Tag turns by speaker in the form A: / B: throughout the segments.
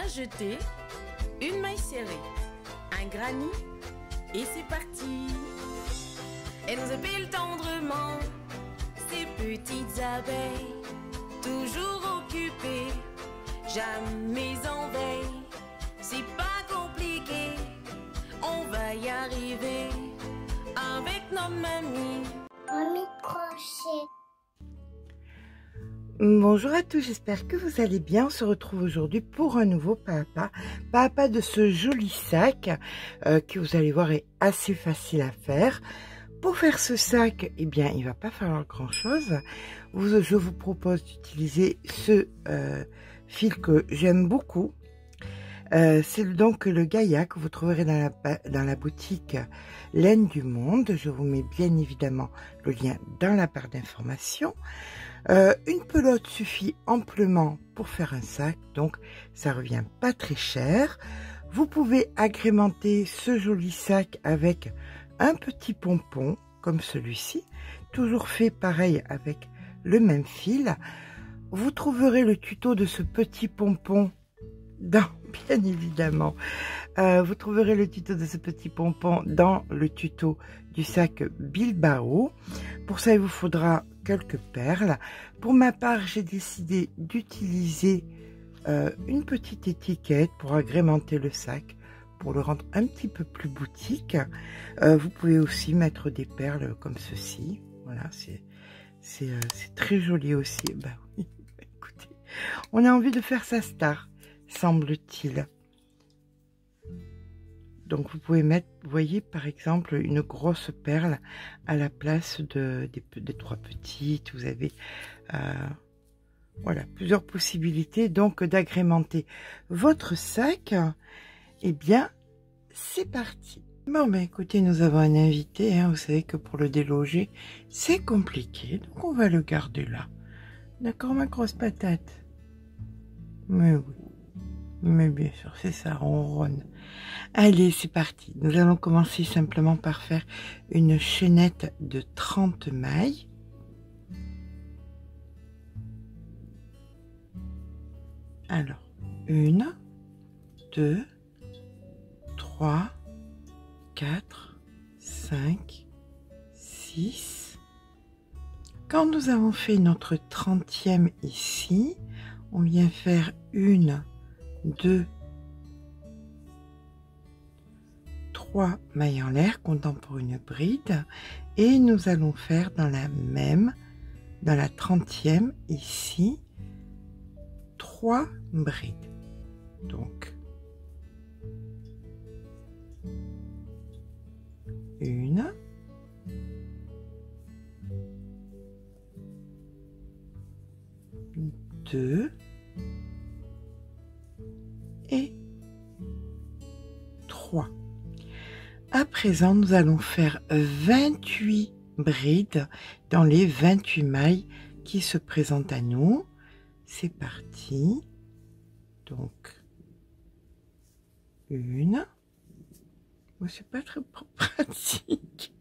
A: Un jeté, une maille serrée, un granit et c'est parti. Elle nous appelle tendrement, ces petites abeilles, toujours occupées, jamais en veille. C'est pas compliqué, on va y arriver avec nos mamies.
B: Mamie crochet.
C: Bonjour à tous, j'espère que vous allez bien. On se retrouve aujourd'hui pour un nouveau papa de ce joli sac que vous allez voir est assez facile à faire. Pour faire ce sac, eh bien, il va pas falloir grand chose. Je vous propose d'utiliser ce fil que j'aime beaucoup. C'est donc le Gaïa que vous trouverez dans la boutique Laine du Monde. Je vous mets bien évidemment le lien dans la barre d'informations. Une pelote suffit amplement pour faire un sac, donc ça revient pas très cher. Vous pouvez agrémenter ce joli sac avec un petit pompon comme celui-ci, toujours fait pareil avec le même fil. Vous trouverez le tuto de ce petit pompon dans, bien évidemment, vous trouverez le tuto de ce petit pompon dans le tuto du sac Bilbao. Pour ça, il vous faudra quelques perles. Pour ma part, j'ai décidé d'utiliser une petite étiquette pour agrémenter le sac, pour le rendre un petit peu plus boutique. Vous pouvez aussi mettre des perles comme ceci. Voilà, c'est très joli aussi. Ben oui, écoutez, on a envie de faire sa star, semble-t-il. Donc vous pouvez mettre, vous voyez, par exemple, une grosse perle à la place des trois petites. Vous avez voilà, plusieurs possibilités donc d'agrémenter votre sac. Eh bien, c'est parti. Bon, ben écoutez, nous avons un invité. Hein, vous savez que pour le déloger, c'est compliqué. Donc on va le garder là. D'accord, ma grosse patate? Mais oui. Mais bien sûr, c'est ça, ronronne. Allez, c'est parti. Nous allons commencer simplement par faire une chaînette de 30 mailles. Alors, 1, 2, 3, 4, 5, 6. Quand nous avons fait notre 30e ici, on vient faire 1, 2, 3 mailles en l'air, comptant pour une bride, et nous allons faire dans la 30e ici, 3 brides. Donc, 1, 2, et 3. À présent, nous allons faire 28 brides dans les 28 mailles qui se présentent à nous. C'est parti. Donc, 1. Oh, c'est pas très pratique.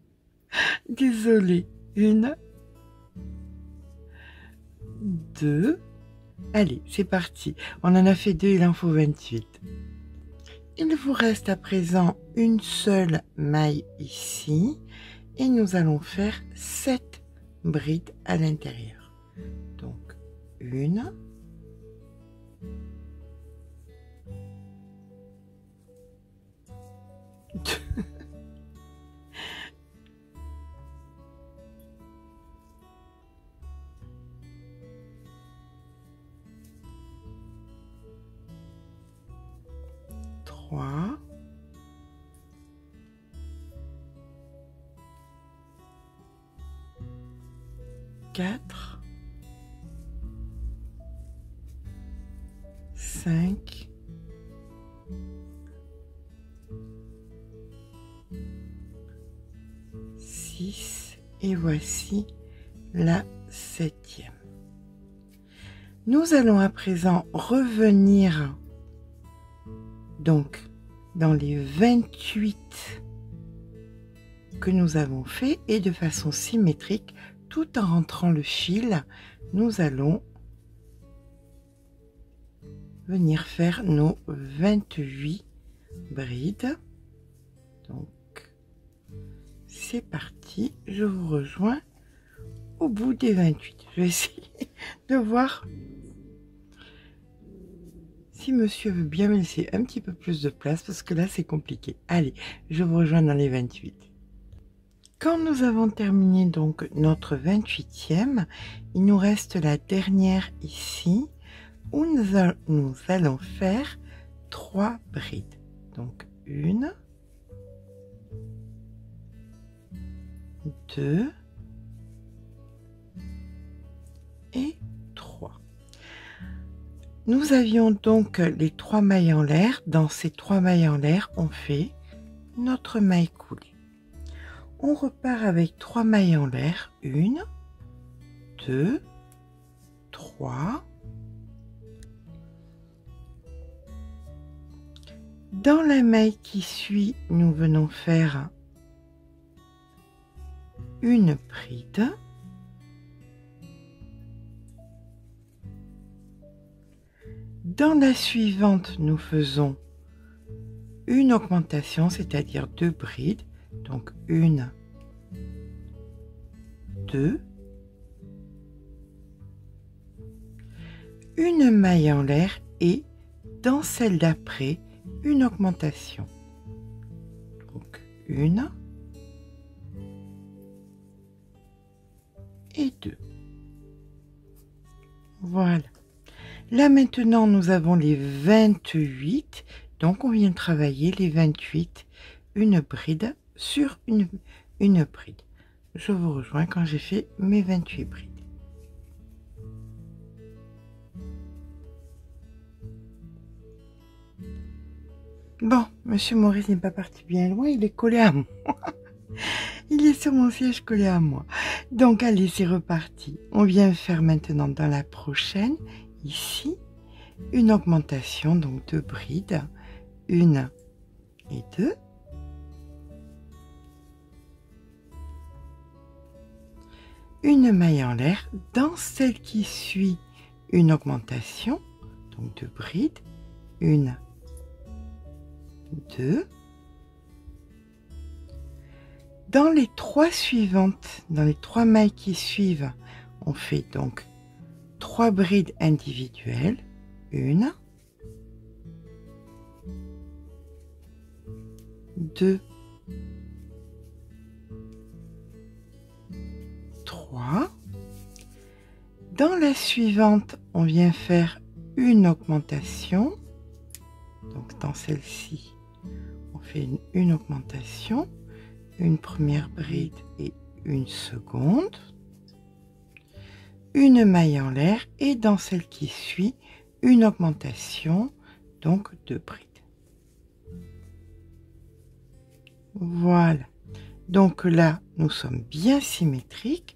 C: Désolée. 1, 2. Allez, c'est parti. On en a fait 2, il en faut 28. Il vous reste à présent une seule maille ici et nous allons faire 7 brides à l'intérieur. Donc, 1, 2, 3, 4, 5, 6 et voici la 7e. Nous allons à présent revenir donc dans les 28 que nous avons fait et de façon symétrique, tout en rentrant le fil, nous allons venir faire nos 28 brides. Donc c'est parti, je vous rejoins au bout des 28. Je vais essayer de voir si monsieur veut bien me laisser un petit peu plus de place parce que là c'est compliqué. Allez, je vous rejoins dans les 28. Quand nous avons terminé donc notre 28e, il nous reste la dernière ici où nous allons faire 3 brides. Donc 1, 2 et 3. Nous avions donc les 3 mailles en l'air. Dans ces 3 mailles en l'air, on fait notre maille coulée. On repart avec 3 mailles en l'air. 1, 2, 3. Dans la maille qui suit, nous venons faire une bride. Dans la suivante, nous faisons une augmentation, c'est-à-dire 2 brides. Donc 1, 2, une maille en l'air et dans celle d'après, une augmentation. Donc 1 et 2. Voilà. Là maintenant, nous avons les 28. Donc on vient travailler les 28, une bride sur une bride. Je vous rejoins quand j'ai fait mes 28 brides. Bon, monsieur Maurice n'est pas parti bien loin, il est collé à moi. Il est sur mon siège collé à moi. Donc allez, c'est reparti. On vient faire maintenant dans la prochaine, ici, une augmentation, donc 2 brides, 1 et 2. Une maille en l'air, dans celle qui suit une augmentation, donc 2 brides, 1, 2. Dans les 3 suivantes, dans les 3 mailles qui suivent, on fait donc 3 brides individuelles, 1, 2, 3. Dans la suivante, on vient faire une augmentation. Donc dans celle-ci, on fait une augmentation, une première bride et une seconde, une maille en l'air et dans celle qui suit, une augmentation, donc 2 brides. Voilà. Donc là, nous sommes bien symétriques.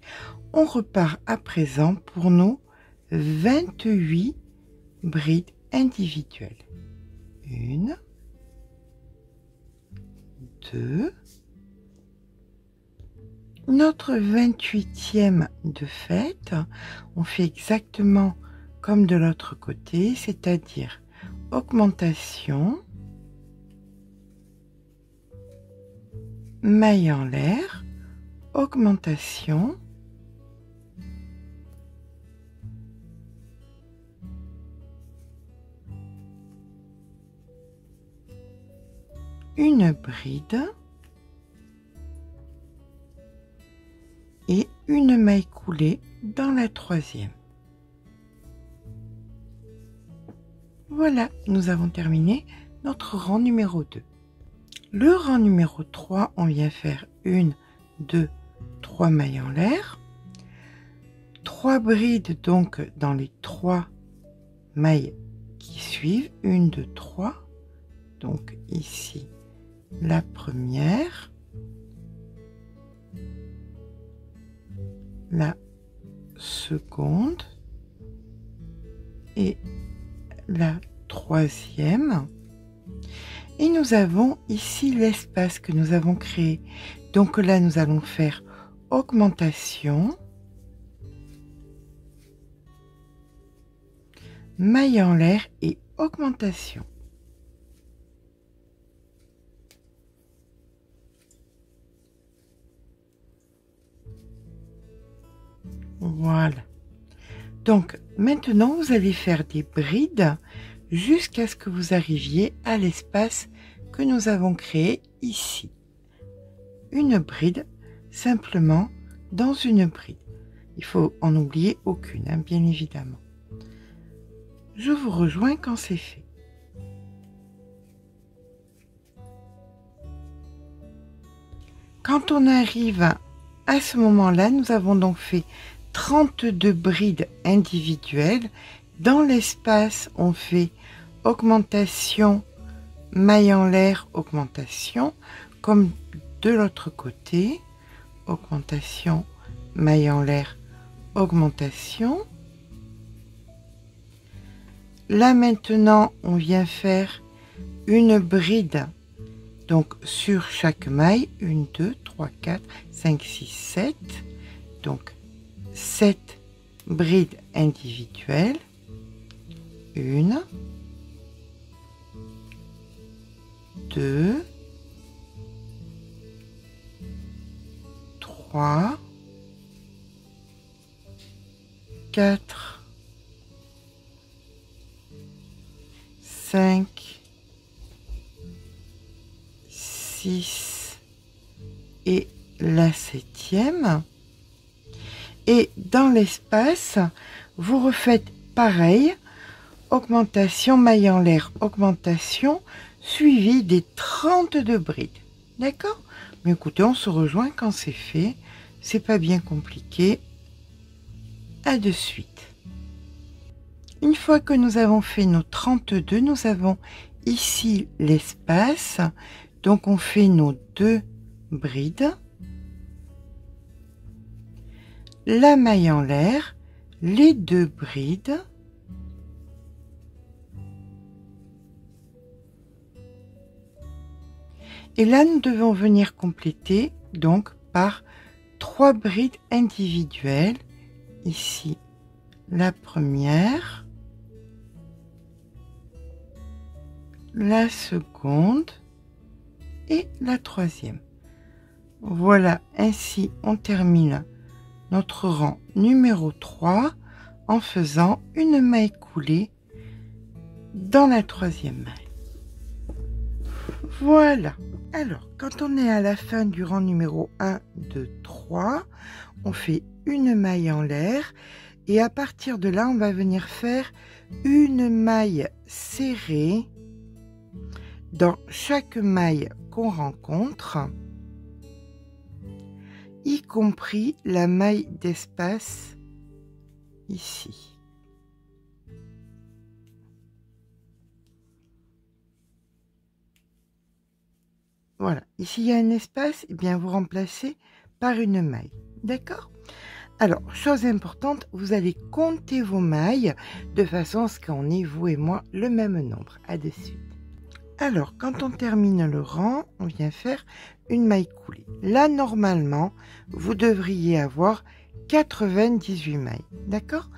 C: On repart à présent pour nos 28 brides individuelles. 1, 2. Notre 28e de fait, on fait exactement comme de l'autre côté, c'est-à-dire augmentation, maille en l'air, augmentation, une bride et une maille coulée dans la 3e. Voilà, nous avons terminé notre rang numéro 2. Le rang numéro 3, on vient faire 1, 2, 3 mailles en l'air, 3 brides donc dans les 3 mailles qui suivent, 1, 2, 3, donc ici la première, la seconde et la 3e. Et nous avons ici l'espace que nous avons créé. Donc là, nous allons faire augmentation, maille en l'air et augmentation. Voilà. Donc maintenant vous allez faire des brides jusqu'à ce que vous arriviez à l'espace que nous avons créé ici. Une bride, simplement dans une bride. Il faut en oublier aucune, hein, bien évidemment. Je vous rejoins quand c'est fait. Quand on arrive à ce moment-là, nous avons donc fait 32 brides individuelles. Dans l'espace, on fait augmentation, maille en l'air, augmentation, comme de l'autre côté, augmentation, maille en l'air, augmentation. Là maintenant, on vient faire une bride, donc sur chaque maille, 1, 2, 3, 4, 5, 6, 7, donc 7 brides individuelles, 1, 2, 3, 4, 5, 6 et la 7e. Et dans l'espace, vous refaites pareil, augmentation, maille en l'air, augmentation, suivi des 32 brides. D'accord? Mais écoutez, on se rejoint quand c'est fait. C'est pas bien compliqué. À de suite. Une fois que nous avons fait nos 32, nous avons ici l'espace. Donc on fait nos 2 brides. La maille en l'air, les 2 brides. Et là, nous devons venir compléter donc par 3 brides individuelles. Ici, la première, la seconde et la troisième. Voilà, ainsi on termine notre rang numéro 3 en faisant une maille coulée dans la troisième maille. Voilà. Alors, quand on est à la fin du rang numéro 1, 2, 3, on fait une maille en l'air et à partir de là, on va venir faire une maille serrée dans chaque maille qu'on rencontre, y compris la maille d'espace ici. Voilà, ici il y a un espace, et bien vous remplacez par une maille. D'accord? Alors, chose importante, vous allez compter vos mailles de façon à ce qu'on ait, vous et moi, le même nombre. À de suite. Alors, quand on termine le rang, on vient faire une maille coulée. Là, normalement, vous devriez avoir 98 mailles. D'accord?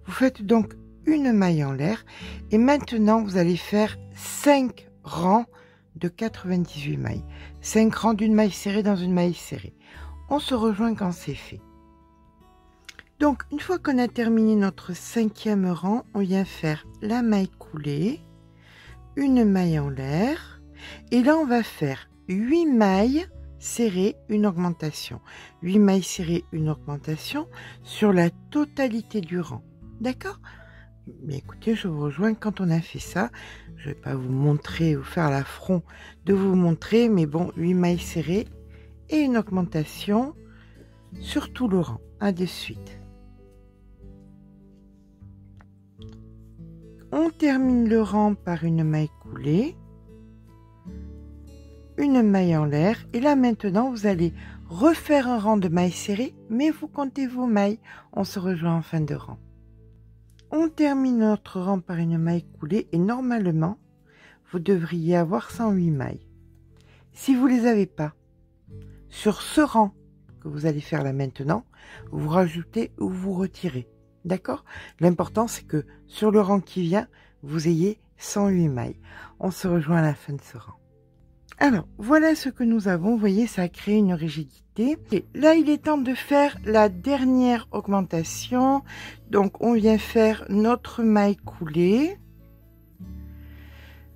C: Vous faites donc une maille en l'air et maintenant, vous allez faire 5 rangs de 98 mailles. 5 rangs d'une maille serrée dans une maille serrée. On se rejoint quand c'est fait. Donc, une fois qu'on a terminé notre 5e rang, on vient faire la maille coulée, une maille en l'air, et là, on va faire 8 mailles serrées, une augmentation. 8 mailles serrées, une augmentation sur la totalité du rang. D'accord? Mais écoutez, je vous rejoins quand on a fait ça. Je ne vais pas vous montrer, vous faire l'affront de vous montrer, mais bon, 8 mailles serrées et une augmentation sur tout le rang. À de suite. On termine le rang par une maille coulée, une maille en l'air, et là maintenant vous allez refaire un rang de mailles serrées, mais vous comptez vos mailles. On se rejoint en fin de rang. On termine notre rang par une maille coulée et normalement, vous devriez avoir 108 mailles. Si vous ne les avez pas, sur ce rang que vous allez faire là maintenant, vous rajoutez ou vous retirez. D'accord? L'important, c'est que sur le rang qui vient, vous ayez 108 mailles. On se rejoint à la fin de ce rang. Alors, voilà ce que nous avons. Vous voyez, ça a créé une rigidité. Et là, il est temps de faire la dernière augmentation. Donc, on vient faire notre maille coulée.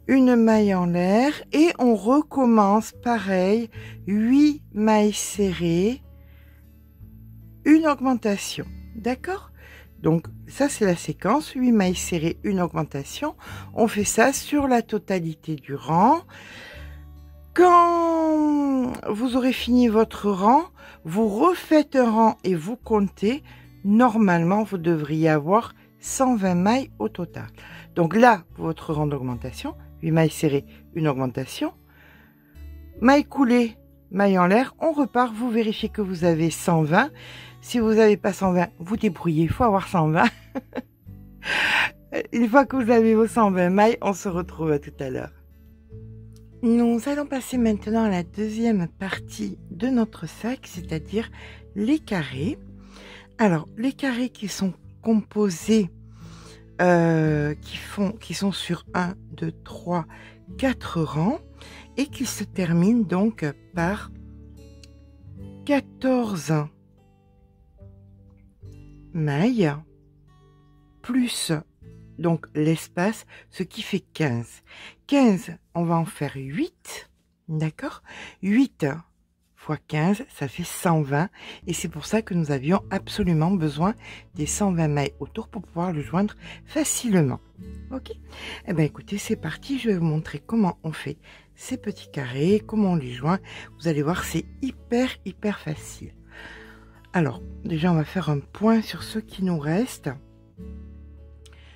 C: Une maille en l'air. Et on recommence pareil. 8 mailles serrées. Une augmentation. D'accord ? Donc, ça, c'est la séquence. 8 mailles serrées, une augmentation. On fait ça sur la totalité du rang. Quand vous aurez fini votre rang, vous refaites un rang et vous comptez. Normalement, vous devriez avoir 120 mailles au total. Donc là, votre rang d'augmentation, 8 mailles serrées, une augmentation. Maille coulée, maille en l'air, on repart, vous vérifiez que vous avez 120. Si vous n'avez pas 120, vous débrouillez, il faut avoir 120. Une fois que vous avez vos 120 mailles, on se retrouve à tout à l'heure. Nous allons passer maintenant à la deuxième partie de notre sac, c'est-à-dire les carrés. Alors, les carrés qui sont composés, qui sont sur 1, 2, 3, 4 rangs et qui se terminent donc par 14 mailles plus donc l'espace, ce qui fait 15. 15, on va en faire 8, d'accord? 8 fois 15, ça fait 120. Et c'est pour ça que nous avions absolument besoin des 120 mailles autour pour pouvoir le joindre facilement. Ok? Eh bien, écoutez, c'est parti. Je vais vous montrer comment on fait ces petits carrés, comment on les joint. Vous allez voir, c'est hyper facile. Alors, déjà, on va faire un point sur ce qui nous reste.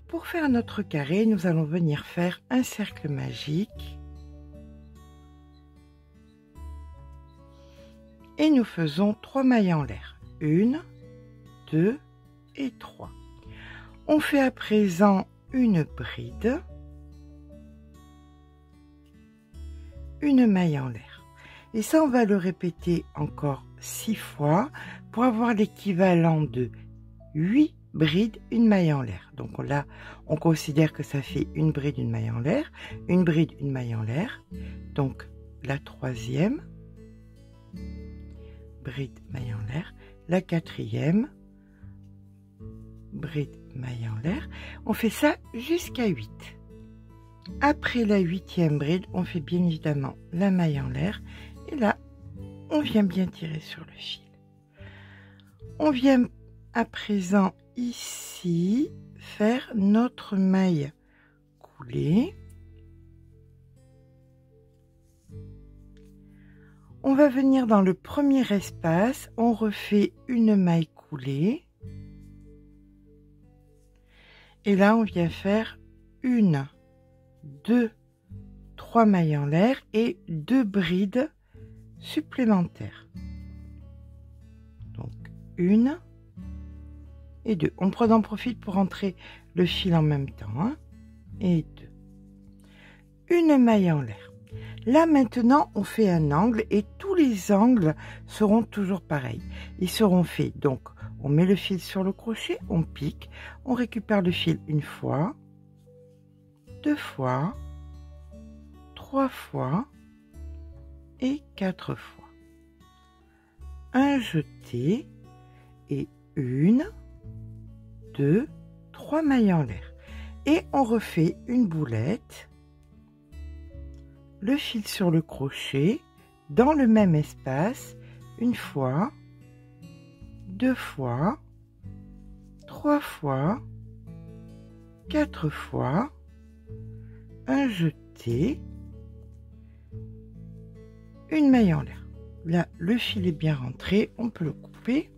C: Pour faire notre carré, nous allons venir faire un cercle magique. Et nous faisons 3 mailles en l'air. 1, 2 et 3. On fait à présent une bride. Une maille en l'air. Et ça, on va le répéter encore 6 fois pour avoir l'équivalent de 8 bride, une maille en l'air. Donc là, on considère que ça fait une bride, une maille en l'air, une bride, une maille en l'air. Donc la troisième, bride, maille en l'air, la quatrième, bride, maille en l'air. On fait ça jusqu'à 8. Après la 8e bride, on fait bien évidemment la maille en l'air. Et là, on vient bien tirer sur le fil. On vient à présent ici faire notre maille coulée. On va venir dans le premier espace, on refait une maille coulée. Et là, on vient faire 1, 2, 3 mailles en l'air et 2 brides supplémentaires. Donc 1 et 2. On en profite pour entrer le fil en même temps. Hein, et 2. Une maille en l'air. Là maintenant, on fait un angle et tous les angles seront toujours pareils. Ils seront faits. Donc, on met le fil sur le crochet, on pique, on récupère le fil une fois, 2 fois, 3 fois et 4 fois. Un jeté et 1, 2, 3 mailles en l'air. Et on refait une boulette, le fil sur le crochet, dans le même espace, une fois, 2 fois, 3 fois, 4 fois, un jeté, une maille en l'air. Là, le fil est bien rentré, on peut le couper.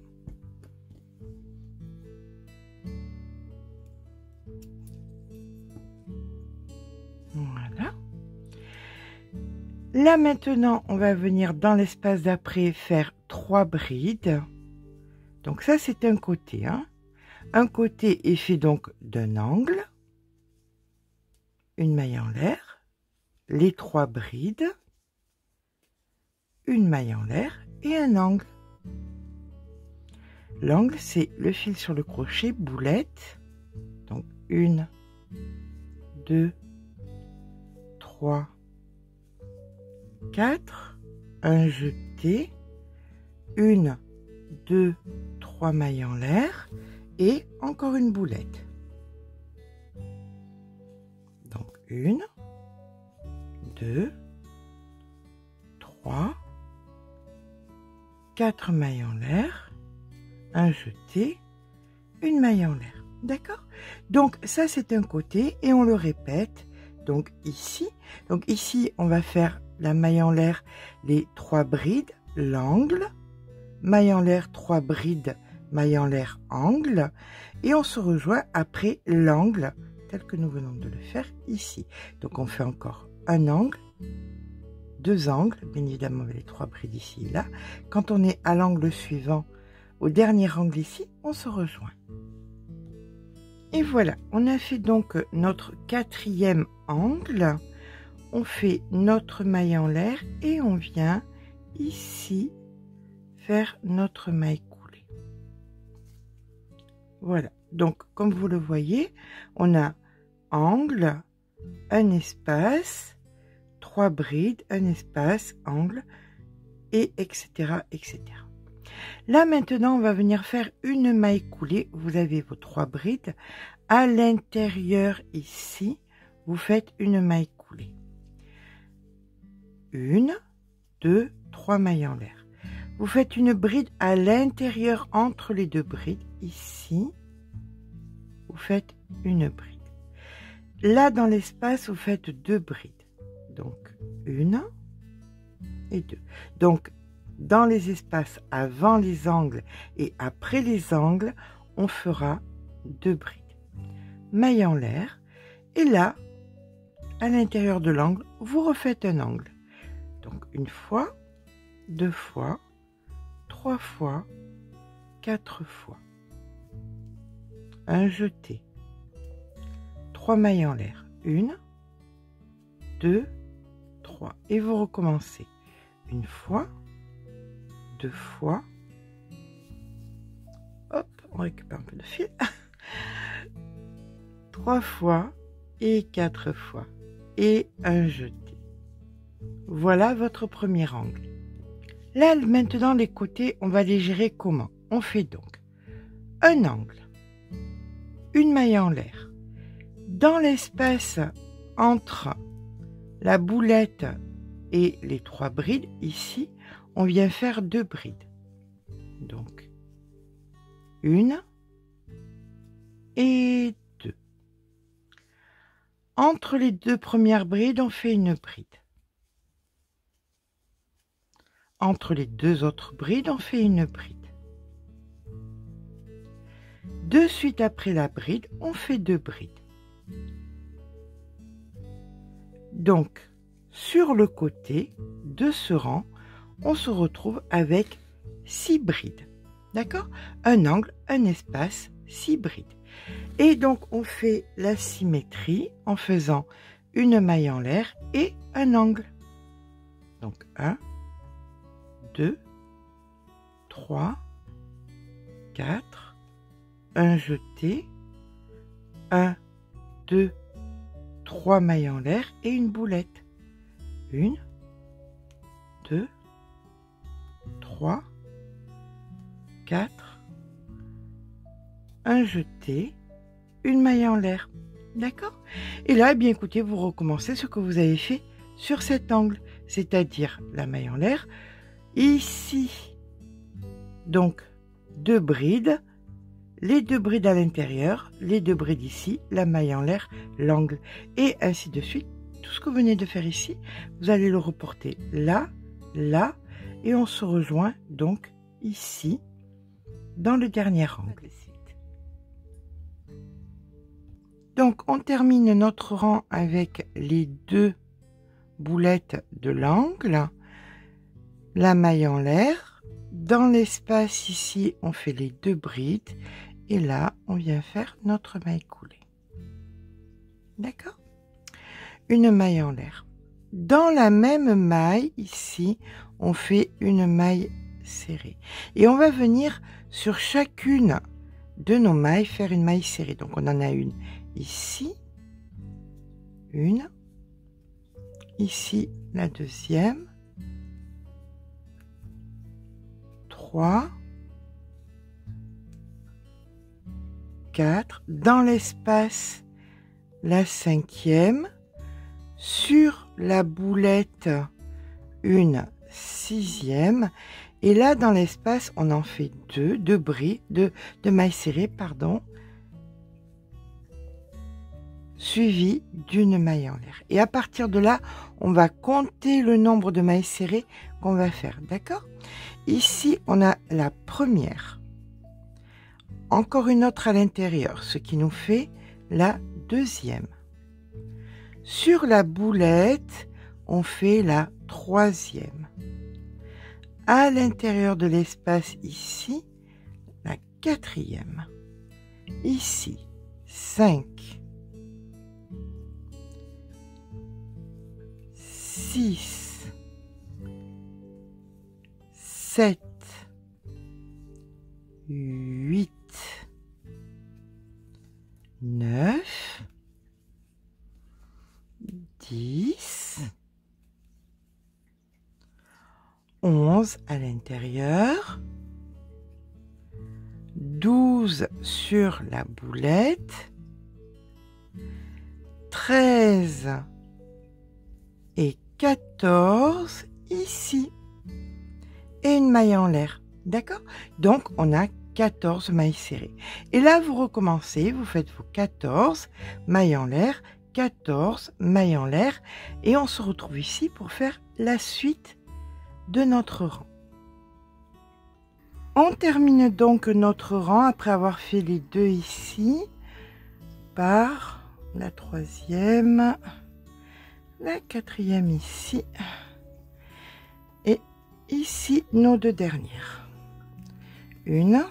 C: Voilà. Là maintenant, on va venir dans l'espace d'après faire 3 brides. Donc ça, c'est un côté. Hein. Un côté est fait donc d'un angle, une maille en l'air, les 3 brides, une maille en l'air et un angle. L'angle, c'est le fil sur le crochet, boulette. Donc 1, 2, 3, 4, un jeté, 1, 2, 3 mailles en l'air et encore une boulette. Donc 1, 2, 3, 4 mailles en l'air, un jeté, une maille en l'air. D'accord? Donc ça c'est un côté et on le répète. Donc ici, on va faire la maille en l'air, les 3 brides, l'angle, maille en l'air, 3 brides, maille en l'air, angle, et on se rejoint après l'angle tel que nous venons de le faire ici. Donc on fait encore un angle, 2 angles, bien évidemment avec les 3 brides ici et là. Quand on est à l'angle suivant, au dernier angle ici, on se rejoint. Et voilà, on a fait donc notre 4e angle. On fait notre maille en l'air et on vient ici faire notre maille coulée. Voilà, donc comme vous le voyez, on a angle, un espace, 3 brides, un espace, angle, et etc. etc. Là maintenant, on va venir faire une maille coulée. Vous avez vos 3 brides. À l'intérieur ici, vous faites une maille coulée. 1, 2, 3 mailles en l'air. Vous faites une bride à l'intérieur entre les 2 brides. Ici, vous faites une bride. Là, dans l'espace, vous faites 2 brides. Donc, 1 et 2. Donc, dans les espaces avant les angles et après les angles, on fera 2 brides. Maille en l'air. Et là, à l'intérieur de l'angle, vous refaites un angle. Donc, 1 fois, 2 fois, 3 fois, 4 fois. Un jeté. 3 mailles en l'air. 1, 2, 3. Et vous recommencez. 1 fois, 2 fois. Hop, on récupère un peu de fil. 3 fois et 4 fois. Et un jeté. Voilà votre premier angle. Là, maintenant, les côtés, on va les gérer comment? On fait donc un angle, une maille en l'air. Dans l'espace entre la boulette et les 3 brides, ici, on vient faire 2 brides. Donc, 1 et 2. Entre les 2 premières brides, on fait une bride. Entre les 2 autres brides, on fait une bride. De suite après la bride, on fait 2 brides. Donc, sur le côté de ce rang, on se retrouve avec 6 brides. D'accord? Un angle, un espace, 6 brides. Et donc, on fait la symétrie en faisant une maille en l'air et un angle. Donc, 1, 2, 3, 4, un jeté, 1, 2, 3 mailles en l'air et une boulette. 1, 2, 3, 4, un jeté, une maille en l'air. D'accord? Et là, eh bien écoutez, vous recommencez ce que vous avez fait sur cet angle, c'est-à-dire la maille en l'air, ici. Donc, 2 brides, les 2 brides à l'intérieur, les 2 brides ici, la maille en l'air, l'angle, et ainsi de suite. Tout ce que vous venez de faire ici, vous allez le reporter là, là, et on se rejoint donc ici, dans le dernier angle. Donc, on termine notre rang avec les 2 boulettes de l'angle, la maille en l'air. Dans l'espace ici, on fait les 2 brides. Et là, on vient faire notre maille coulée. D'accord? Une maille en l'air. Dans la même maille, ici, on fait une maille serrée. Et on va venir sur chacune de nos mailles faire une maille serrée. Donc, on en a une ici, une, ici la deuxième, 3, 4, dans l'espace la cinquième, sur la boulette une sixième, et là dans l'espace on en fait deux bris de mailles serrées, pardon, suivi d'une maille en l'air. Et à partir de là, on va compter le nombre de mailles serrées qu'on va faire, d'accord? Ici, on a la première. Encore une autre à l'intérieur, ce qui nous fait la deuxième. Sur la boulette, on fait la troisième. À l'intérieur de l'espace ici, la quatrième. Ici, 5. 6, 7, 8, 9, 10, 11 à l'intérieur, 12 sur la boulette, 13 et 14 ici, et une maille en l'air, d'accord? Donc on a 14 mailles serrées, et là vous recommencez, vous faites vos 14 mailles en l'air, 14 mailles en l'air, et on se retrouve ici pour faire la suite de notre rang. On termine donc notre rang après avoir fait les deux ici par la troisième, la quatrième ici, et ici nos deux dernières, une,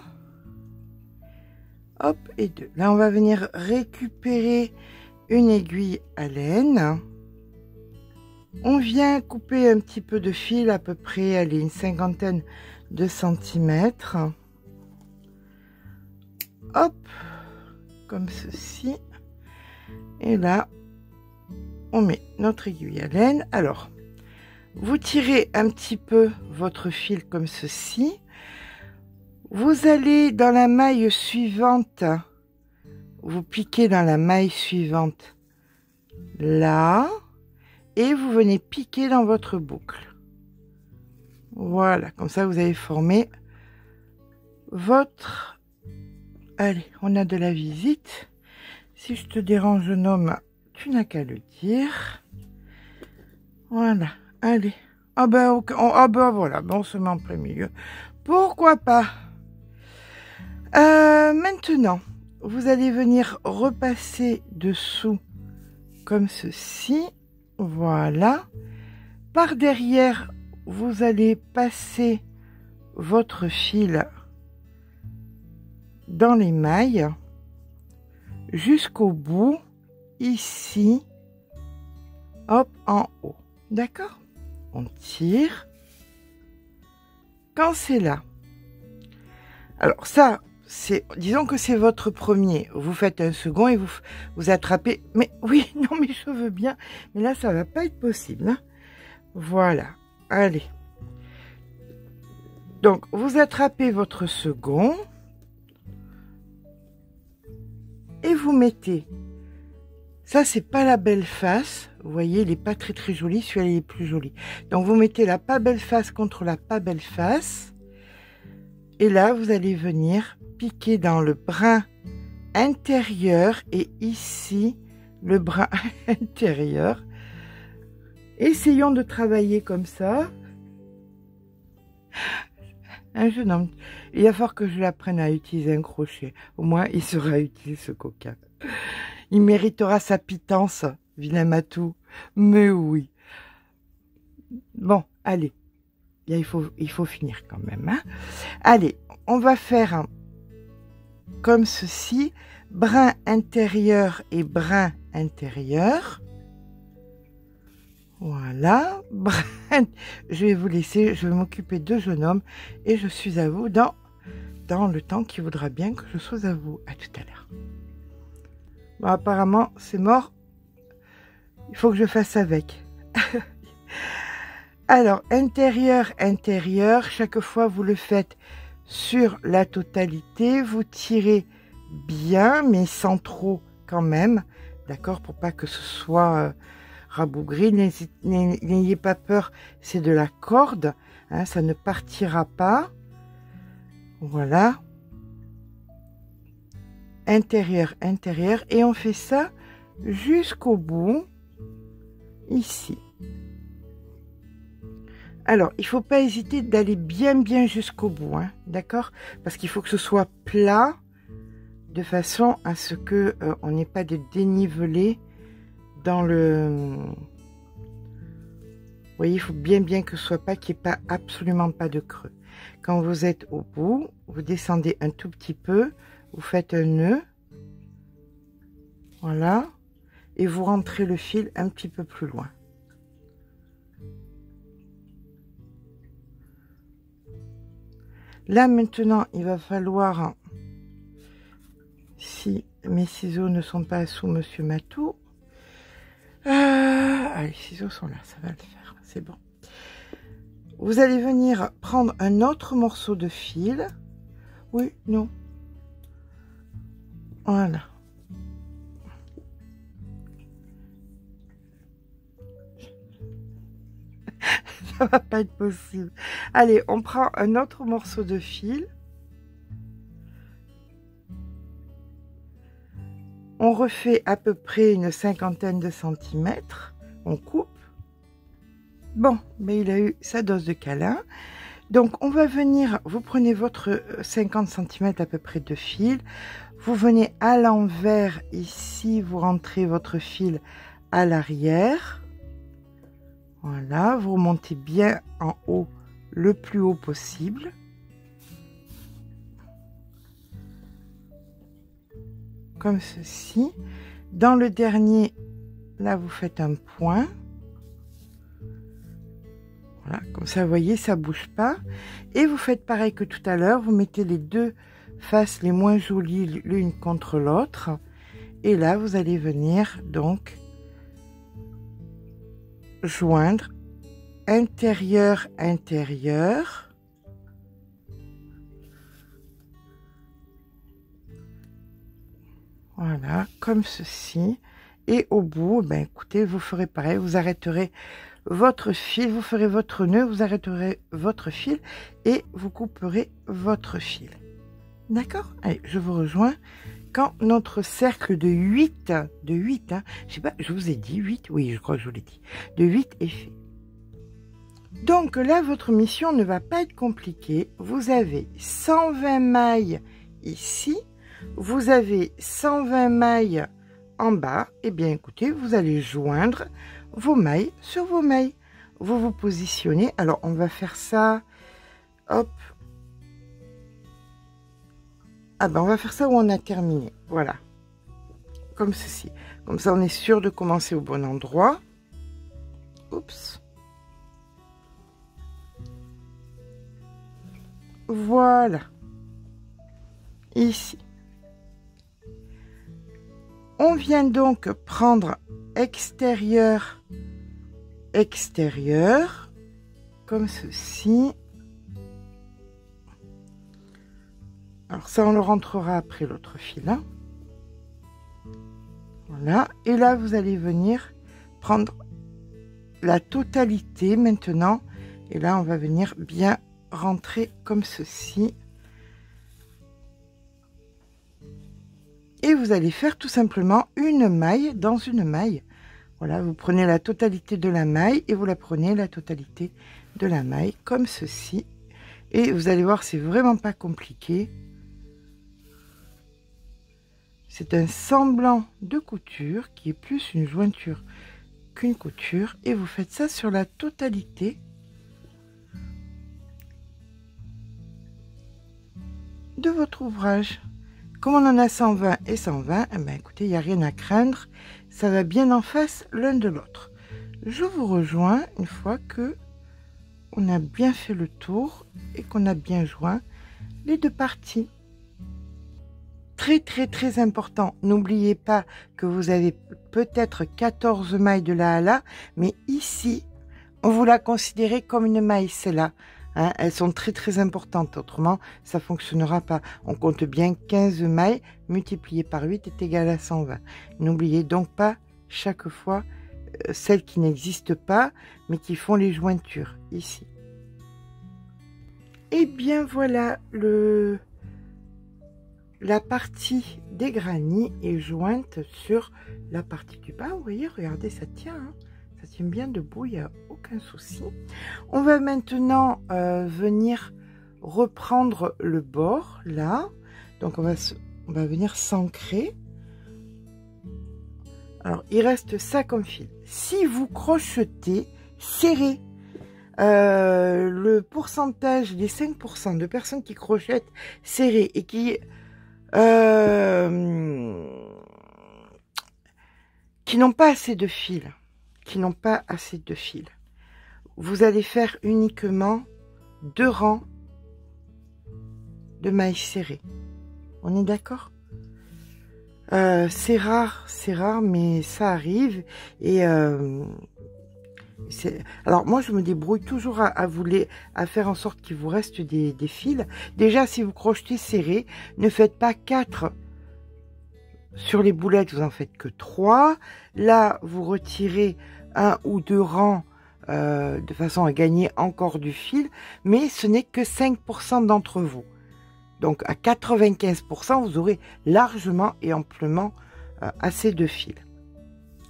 C: hop, et deux. Là on va venir récupérer une aiguille à laine. On vient couper un petit peu de fil, à peu près, allez, une cinquantaine de centimètres, hop, comme ceci, et là on met notre aiguille à laine. Alors, vous tirez un petit peu votre fil comme ceci. Vous allez dans la maille suivante, vous piquez dans la maille suivante, là, et vous venez piquer dans votre boucle. Voilà, comme ça vous avez formé votre... Allez, on a de la visite. Si je te dérange, jeune homme, tu n'as qu'à le dire. Voilà, allez. Ah ben, okay. Voilà, ben, on se met en plein milieu. Pourquoi pas? Maintenant, vous allez venir repasser dessous comme ceci. Voilà. Par derrière, vous allez passer votre fil dans les mailles jusqu'au bout, ici, hop, en haut. D'accord? On tire. Quand c'est là, alors ça, c'est, disons que c'est votre premier. Vous faites un second et vous attrapez. Mais oui, non, mais je veux bien. Mais là, ça va pas être possible. Hein. Voilà. Allez. Donc, vous attrapez votre second. Et vous mettez. Ça, c'est pas la belle face. Vous voyez, il n'est pas très très joli. Celui-là, il est plus joli. Donc, vous mettez la pas belle face contre la pas belle face. Et là, vous allez venir piquer dans le brin intérieur et ici, le brin intérieur. Essayons de travailler comme ça. Un jeune homme, il va falloir que je l'apprenne à utiliser un crochet. Au moins, il sera utile, ce coquin. Il méritera sa pitance, vilain matou. Mais oui. Bon, allez. Il faut finir quand même. Hein. Allez, on va faire comme ceci. Brin intérieur et brin intérieur. Voilà. Je vais vous laisser, je vais m'occuper de jeune homme. Et je suis à vous dans le temps qui voudra bien que je sois à vous. À tout à l'heure. Bon, apparemment, c'est mort. Il faut que je fasse avec. Alors, intérieur, intérieur, chaque fois vous le faites sur la totalité, vous tirez bien, mais sans trop quand même, d'accord, pour pas que ce soit rabougri. N'ayez pas peur, c'est de la corde, hein, ça ne partira pas. Voilà. Intérieur, intérieur, et on fait ça jusqu'au bout, ici. Alors, il ne faut pas hésiter d'aller bien jusqu'au bout, hein, d'accord? Parce qu'il faut que ce soit plat, de façon à ce que on n'ait pas de dénivelé dans le... Vous voyez, il faut bien que ce soit pas, qu'il n'y ait pas, absolument pas de creux. Quand vous êtes au bout, vous descendez un tout petit peu, vous faites un nœud, voilà, et vous rentrez le fil un petit peu plus loin. Là maintenant, il va falloir, si mes ciseaux ne sont pas sous Monsieur Matou, les ciseaux sont là, ça va le faire, c'est bon. Vous allez venir prendre un autre morceau de fil. Oui, non. Voilà. Ça va pas être possible. Allez, on prend un autre morceau de fil. On refait à peu près une cinquantaine de centimètres. On coupe. Bon, mais il a eu sa dose de câlin. Donc, on va venir, vous prenez votre 50 cm à peu près de fil. Vous venez à l'envers ici, vous rentrez votre fil à l'arrière. Voilà, vous remontez bien en haut, le plus haut possible. Comme ceci. Dans le dernier, là, vous faites un point. Voilà, comme ça, vous voyez, ça bouge pas. Et vous faites pareil que tout à l'heure, vous mettez les deux faces les moins jolies l'une contre l'autre. Et là, vous allez venir donc joindre intérieur, intérieur. Voilà, comme ceci. Et au bout, ben écoutez, vous ferez pareil, vous arrêterez votre fil, vous ferez votre nœud, vous arrêterez votre fil et vous couperez votre fil. D'accord? Allez, je vous rejoins quand notre cercle de 8, hein, je sais pas, je vous ai dit 8, oui, je crois que je vous l'ai dit, de 8 est fait. Donc là, votre mission ne va pas être compliquée. Vous avez 120 mailles ici, vous avez 120 mailles en bas. Et bien écoutez, vous allez joindre vos mailles sur vos mailles. Vous vous positionnez. Alors, on va faire ça, hop. Ah ben, on va faire ça où on a terminé. Voilà. Comme ceci. Comme ça, on est sûr de commencer au bon endroit. Oups. Voilà. Ici. On vient donc prendre extérieur, extérieur, comme ceci. Alors ça, on le rentrera après l'autre fil. Hein. Voilà. Et là, vous allez venir prendre la totalité maintenant. Et là, on va venir bien rentrer comme ceci. Et vous allez faire tout simplement une maille dans une maille. Voilà, vous prenez la totalité de la maille et vous la prenez la totalité de la maille comme ceci. Et vous allez voir, c'est vraiment pas compliqué. C'est un semblant de couture qui est plus une jointure qu'une couture. Et vous faites ça sur la totalité de votre ouvrage. Comme on en a 120 et 120, eh ben écoutez, il n'y a rien à craindre. Ça va bien en face l'un de l'autre. Je vous rejoins une fois que on a bien fait le tour et qu'on a bien joint les deux parties. très important, n'oubliez pas que vous avez peut-être 14 mailles de la hala, mais ici, vous la considérez comme une maille, celle-là. Hein, elles sont très importantes, autrement, ça fonctionnera pas. On compte bien 15 mailles multipliées par 8 est égal à 120. N'oubliez donc pas chaque fois celles qui n'existent pas, mais qui font les jointures, ici. Et bien voilà, la partie des granits est jointe sur la partie du bas. Vous voyez, regardez, ça tient, hein. Ça tient bien debout, il n'y a aucun souci. On va maintenant venir reprendre le bord, là. Donc, on va venir s'ancrer. Alors, il reste ça comme fil. Si vous crochetez, serrez. Le pourcentage des 5% de personnes qui crochettent serré et qui n'ont pas assez de fil, vous allez faire uniquement 2 rangs de mailles serrées. On est d'accord? C'est rare, mais ça arrive. Et alors moi je me débrouille toujours à faire en sorte qu'il vous reste des fils. Déjà, si vous crochetez serré, ne faites pas 4 sur les boulettes, vous en faites que 3. Là, vous retirez 1 ou 2 rangs de façon à gagner encore du fil, mais ce n'est que 5% d'entre vous. Donc à 95%, vous aurez largement et amplement assez de fil.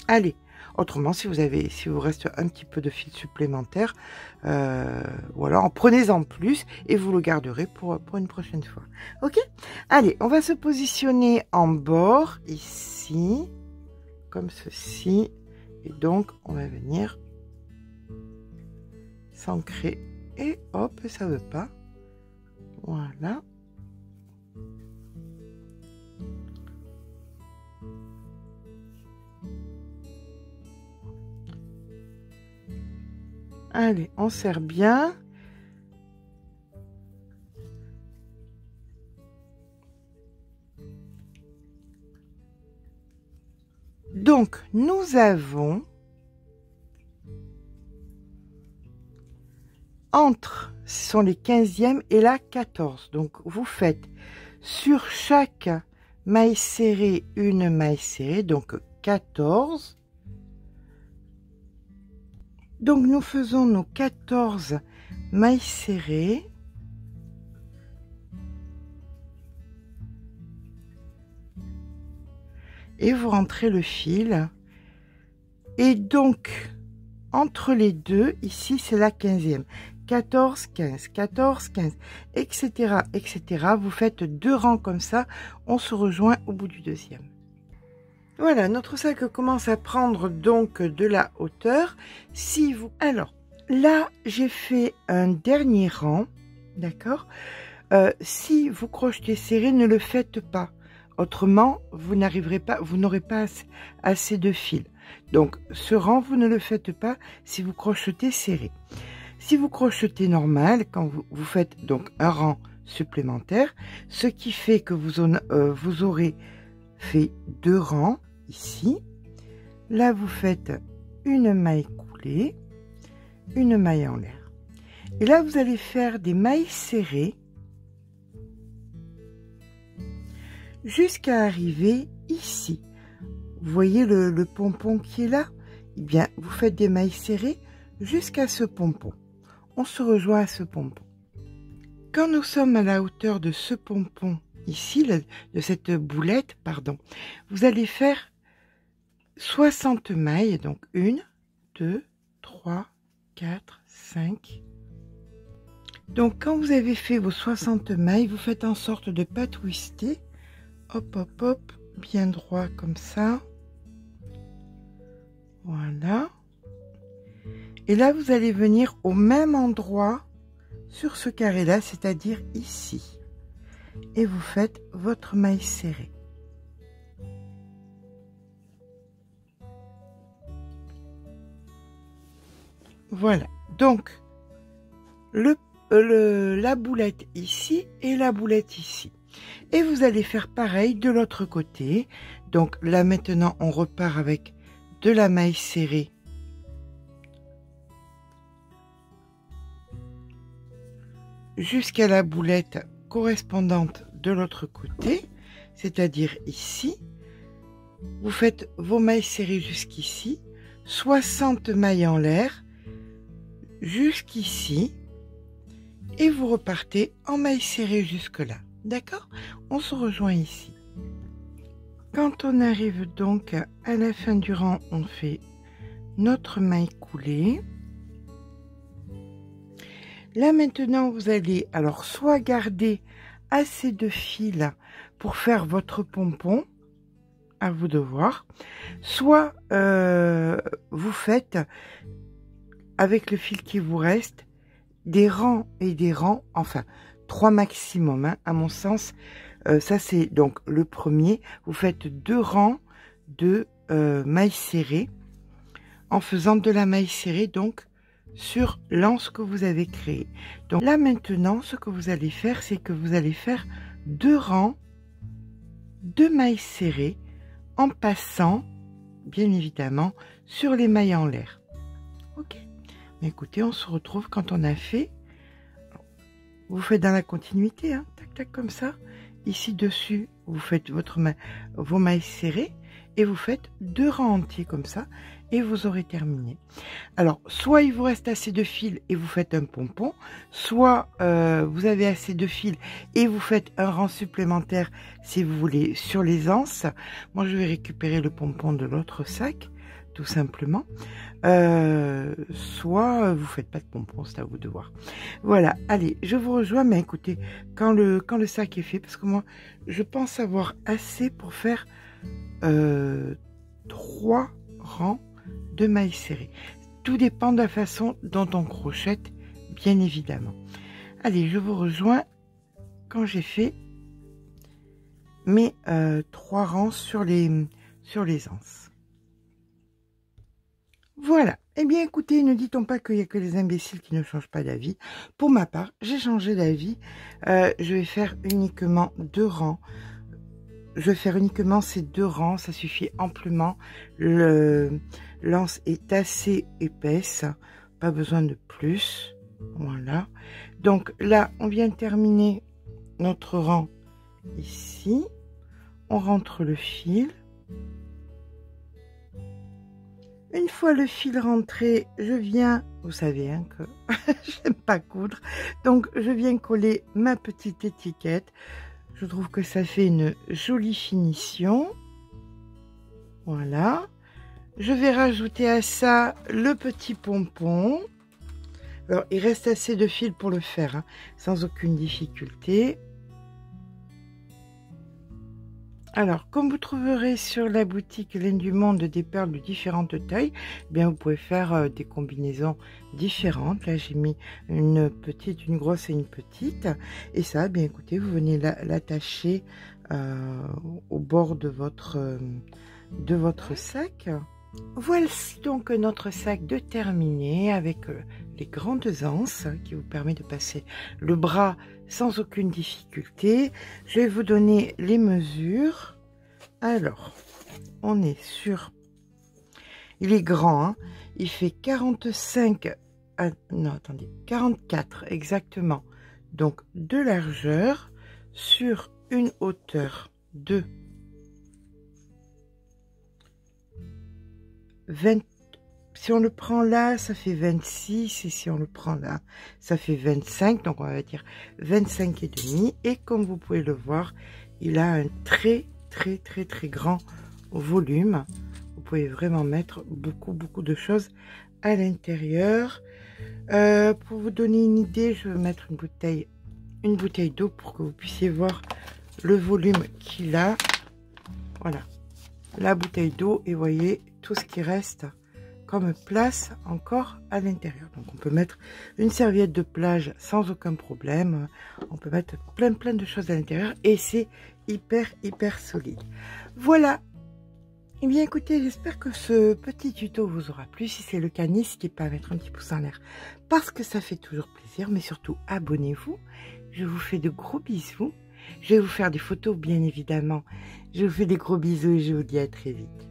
C: Allez, autrement, si vous reste un petit peu de fil supplémentaire, voilà, en prenez-en plus et vous le garderez pour une prochaine fois. Ok? Allez, on va se positionner en bord ici, comme ceci, et donc on va venir s'ancrer et hop, ça veut pas. Voilà. Allez, on serre bien. Donc, nous avons entre, ce sont les 15e et la 14. Donc, vous faites sur chaque maille serrée, une maille serrée, donc 14. Donc, nous faisons nos 14 mailles serrées. Et vous rentrez le fil. Et donc, entre les deux, ici, c'est la 15e. 14, 15, 14, 15, etc., etc. Vous faites 2 rangs comme ça. On se rejoint au bout du deuxième. Voilà, notre sac commence à prendre donc de la hauteur. Alors, là, j'ai fait un dernier rang. D'accord? Si vous crochetez serré, ne le faites pas. Autrement, vous n'arriverez pas, vous n'aurez pas assez de fil. Donc, ce rang, vous ne le faites pas si vous crochetez serré. Si vous crochetez normal, quand vous faites donc un rang supplémentaire, ce qui fait que vous aurez fait 2 rangs ici. Là, vous faites une maille coulée, une maille en l'air. Et là, vous allez faire des mailles serrées jusqu'à arriver ici. Vous voyez le pompon qui est là? Eh bien, vous faites des mailles serrées jusqu'à ce pompon. On se rejoint à ce pompon. Quand nous sommes à la hauteur de ce pompon, ici, de cette boulette, pardon, vous allez faire 60 mailles. Donc, 1, 2, 3, 4, 5. Donc, quand vous avez fait vos 60 mailles, vous faites en sorte de ne pas twister. Hop, hop, hop, bien droit comme ça. Voilà. Et là, vous allez venir au même endroit sur ce carré-là, c'est-à-dire ici. Et vous faites votre maille serrée. Voilà. Donc, la boulette ici et la boulette ici. Et vous allez faire pareil de l'autre côté. Donc là maintenant on repart avec de la maille serrée. Jusqu'à la boulette correspondante de l'autre côté, c'est-à-dire ici. Vous faites vos mailles serrées jusqu'ici, 60 mailles en l'air jusqu'ici, et vous repartez en mailles serrées jusque là. D'accord? On se rejoint ici. Quand on arrive donc à la fin du rang, on fait notre maille coulée. Là maintenant, vous allez alors soit garder assez de fil pour faire votre pompon, à vous de voir, soit vous faites avec le fil qui vous reste des rangs et des rangs, enfin 3 maximum, hein, à mon sens. Ça c'est donc le premier. Vous faites 2 rangs de mailles serrées en faisant de la maille serrée donc sur l'anse que vous avez créé. Donc là maintenant, ce que vous allez faire, c'est que vous allez faire 2 rangs de mailles serrées en passant bien évidemment sur les mailles en l'air. Ok, mais écoutez, on se retrouve quand on a fait. Vous faites dans la continuité, hein, tac tac comme ça. Ici dessus, vous faites vos mailles serrées et vous faites 2 rangs entiers comme ça et vous aurez terminé. Alors, soit il vous reste assez de fil et vous faites un pompon, soit vous avez assez de fil et vous faites un rang supplémentaire si vous voulez sur les anses. Moi, je vais récupérer le pompon de l'autre sac, tout simplement. Soit vous faites pas de pompon, c'est à vous de voir. Voilà, allez, je vous rejoins, mais écoutez, quand le sac est fait, parce que moi, je pense avoir assez pour faire 3 rangs de mailles serrées. Tout dépend de la façon dont on crochette, bien évidemment. Allez, je vous rejoins quand j'ai fait mes 3 rangs sur les anses. Voilà. Eh bien, écoutez, ne dit-on pas qu'il n'y a que les imbéciles qui ne changent pas d'avis. Pour ma part, j'ai changé d'avis. Je vais faire uniquement 2 rangs. Je vais faire uniquement ces 2 rangs, ça suffit amplement. L'anse est assez épaisse, pas besoin de plus. Voilà. Donc là, on vient de terminer notre rang ici. On rentre le fil. Une fois le fil rentré, je viens, vous savez hein, que j'aime pas coudre, donc je viens coller ma petite étiquette. Je trouve que ça fait une jolie finition. Voilà. Je vais rajouter à ça le petit pompon. Alors, il reste assez de fil pour le faire, hein, sans aucune difficulté. Alors, comme vous trouverez sur la boutique Laine du Monde des perles de différentes tailles, eh bien vous pouvez faire des combinaisons différentes. Là, j'ai mis une petite, une grosse et une petite. Et ça, eh bien écoutez, vous venez l'attacher au bord de votre sac. Voici donc notre sac de terminé avec les grandes anses qui vous permet de passer le bras sans aucune difficulté. Je vais vous donner les mesures. Alors, on est sur... Il est grand, hein, il fait 45... non, attendez, 44 exactement. Donc, de largeur sur une hauteur de 20. Si on le prend là, ça fait 26. Et si on le prend là, ça fait 25. Donc, on va dire 25 et demi. Et comme vous pouvez le voir, il a un très grand volume. Vous pouvez vraiment mettre beaucoup de choses à l'intérieur. Pour vous donner une idée, je vais mettre une bouteille d'eau pour que vous puissiez voir le volume qu'il a. Voilà, la bouteille d'eau et voyez tout ce qui reste comme place encore à l'intérieur. Donc on peut mettre une serviette de plage sans aucun problème. On peut mettre plein de choses à l'intérieur et c'est hyper solide. Voilà. Et bien écoutez, j'espère que ce petit tuto vous aura plu. Si c'est le cas, n'hésitez pas à mettre un petit pouce en l'air parce que ça fait toujours plaisir. Mais surtout, abonnez-vous. Je vous fais de gros bisous Je vais vous faire des photos, bien évidemment. Je vous fais des gros bisous et je vous dis à très vite.